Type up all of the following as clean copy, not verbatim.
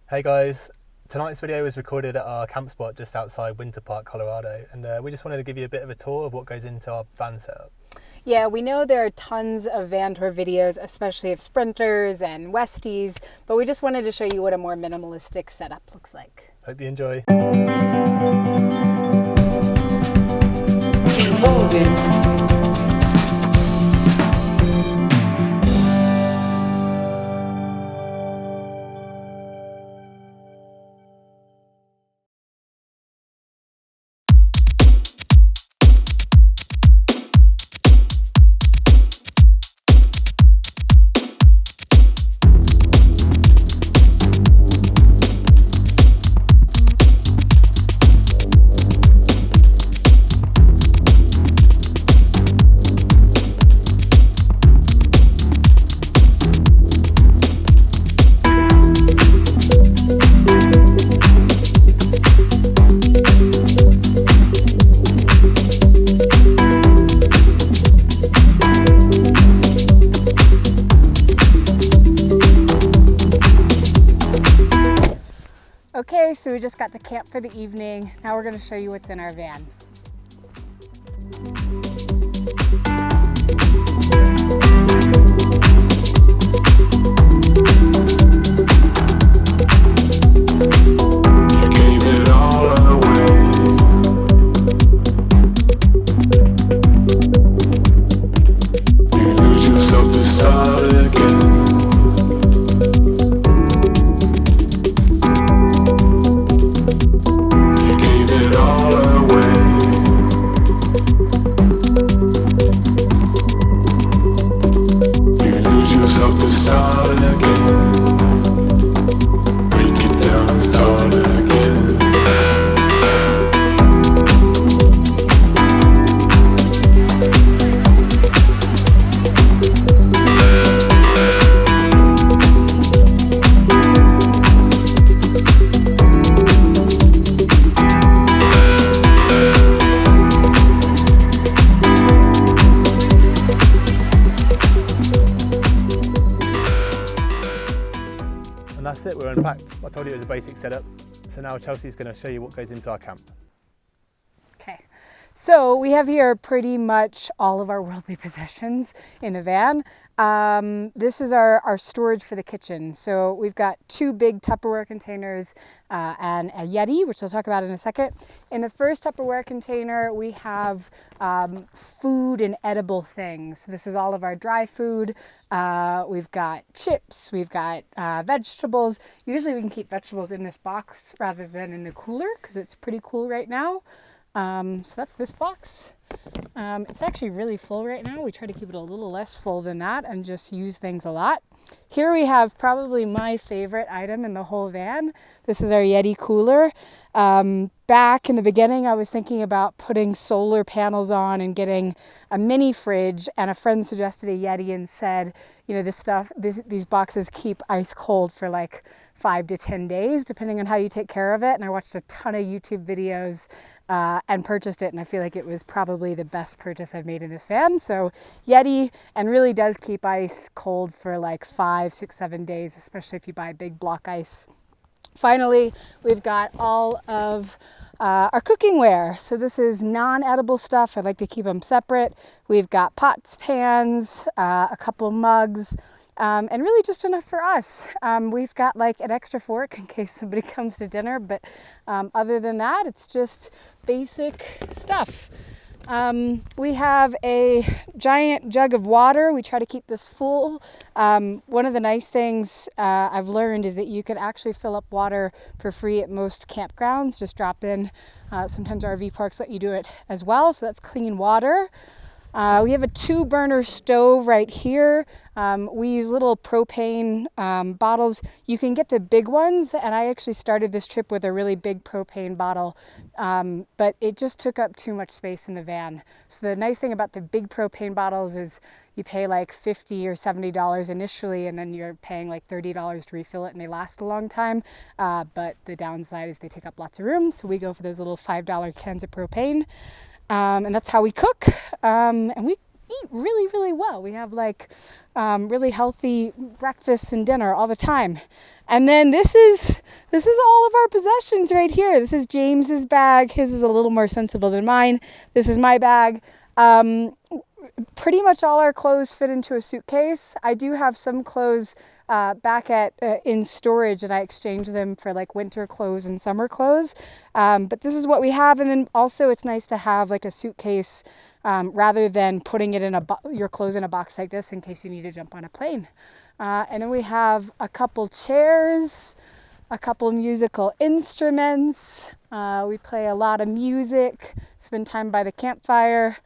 Hey guys, tonight's video was recorded at our camp spot just outside Winter Park, Colorado, and we just wanted to give you a bit of a tour of what goes into our van setup. Yeah, we know there are tons of van tour videos, especially of sprinters and Westies, but we just wanted to show you what a more minimalistic setup looks like. Hope you enjoy. Keep moving. Okay, so we just got to camp for the evening. Now we're going to show you what's in our van. You gave it all away. You lose yourself to start again. And that's it, we're unpacked. I told you it was a basic setup. So now Chelsea's going to show you what goes into our camp. Okay, so we have here pretty much all of our worldly possessions in the van. This is our storage for the kitchen. So we've got two big Tupperware containers and a Yeti, which I'll talk about in a second. In the first Tupperware container, we have food and edible things. So this is all of our dry food. We've got chips, we've got vegetables. Usually we can keep vegetables in this box rather than in the cooler because it's pretty cool right now. So that's this box. It's actually really full right now. We try to keep it a little less full than that and just use things a lot. Here we have probably my favorite item in the whole van. This is our Yeti cooler. Back in the beginning, I was thinking about putting solar panels on and getting a mini fridge, and a friend suggested a Yeti and said, you know, these boxes keep ice cold for like 5 to 10 days, depending on how you take care of it. And I watched a ton of YouTube videos and purchased it, and I feel like it was probably the best purchase I've made in this van. So Yeti, and really does keep ice cold for like 5, 6, 7 days, especially if you buy big block ice. Finally, we've got all of our cooking ware. So this is non-edible stuff. I like to keep them separate. We've got pots, pans, a couple mugs, and really just enough for us. We've got like an extra fork in case somebody comes to dinner, but other than that, it's just basic stuff. We have a giant jug of water. We try to keep this full. One of the nice things I've learned is that you can actually fill up water for free at most campgrounds. Just drop in. Sometimes RV parks let you do it as well. So that's clean water. We have a 2-burner stove right here. We use little propane bottles. You can get the big ones, and I actually started this trip with a really big propane bottle, but it just took up too much space in the van. So the nice thing about the big propane bottles is you pay like $50 or $70 initially, and then you're paying like $30 to refill it, and they last a long time. But the downside is they take up lots of room, so we go for those little $5 cans of propane. And that's how we cook, and we eat really, really well. We have like really healthy breakfast and dinner all the time. And then this is all of our possessions right here. This is James's bag. His is a little more sensible than mine. This is my bag. Pretty much all our clothes fit into a suitcase. I do have some clothes back in storage, and I exchange them for like winter clothes and summer clothes. But this is what we have. And then also it's nice to have like a suitcase rather than putting it in your clothes in a box like this in case you need to jump on a plane. And then we have a couple chairs, a couple musical instruments. We play a lot of music, spend time by the campfire.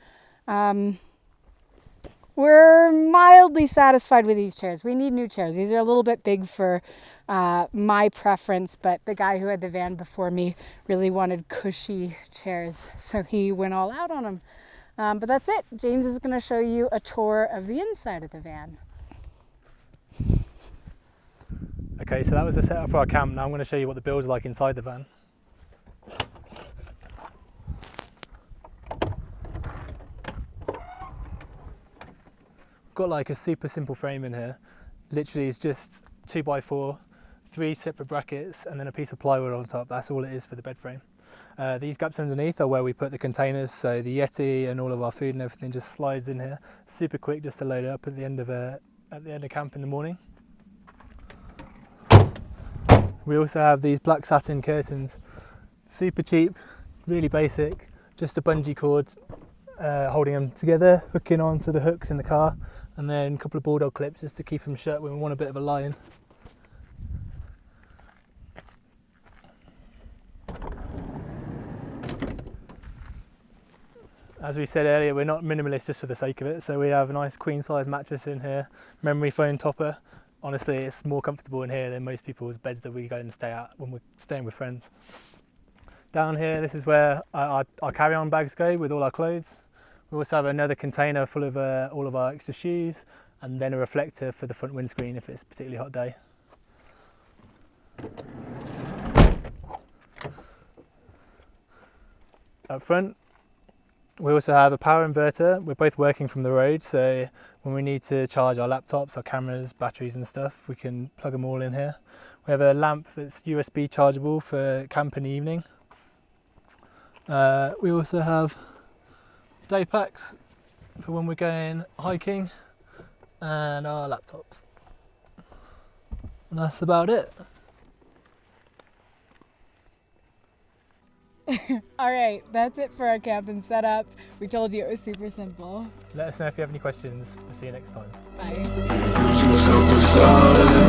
We're mildly satisfied with these chairs. We need new chairs. These are a little bit big for my preference, but the guy who had the van before me really wanted cushy chairs, so he went all out on them. But that's it. James is going to show you a tour of the inside of the van. Okay, so that was the setup for our camp. Now I'm going to show you what the build's like inside the van. Got like a super simple frame in here. Literally it's just 2x4, 3 separate brackets and then a piece of plywood on top. That's all it is for the bed frame. These gaps underneath are where we put the containers, so the Yeti and all of our food and everything just slides in here. Super quick just to load it up at the end of camp in the morning. We also have these black satin curtains, super cheap, really basic, just a bungee cord holding them together, hooking onto the hooks in the car, and then a couple of bulldog clips just to keep them shut when we want a bit of a lie-in. As we said earlier, we're not minimalist just for the sake of it, so we have a nice queen size mattress in here, memory foam topper. Honestly, it's more comfortable in here than most people's beds that we go and stay at when we're staying with friends. Down here, this is where our carry-on bags go with all our clothes. We also have another container full of all of our extra shoes, and then a reflector for the front windscreen if it's a particularly hot day. Up front, we also have a power inverter. We're both working from the road, so when we need to charge our laptops, our cameras, batteries and stuff, we can plug them all in here. We have a lamp that's USB chargeable for camp in the evening. We also have day packs for when we're going hiking, and our laptops. And that's about it. All right, that's it for our camping setup. We told you it was super simple. Let us know if you have any questions. We'll see you next time. Bye. Lose yourself to silence.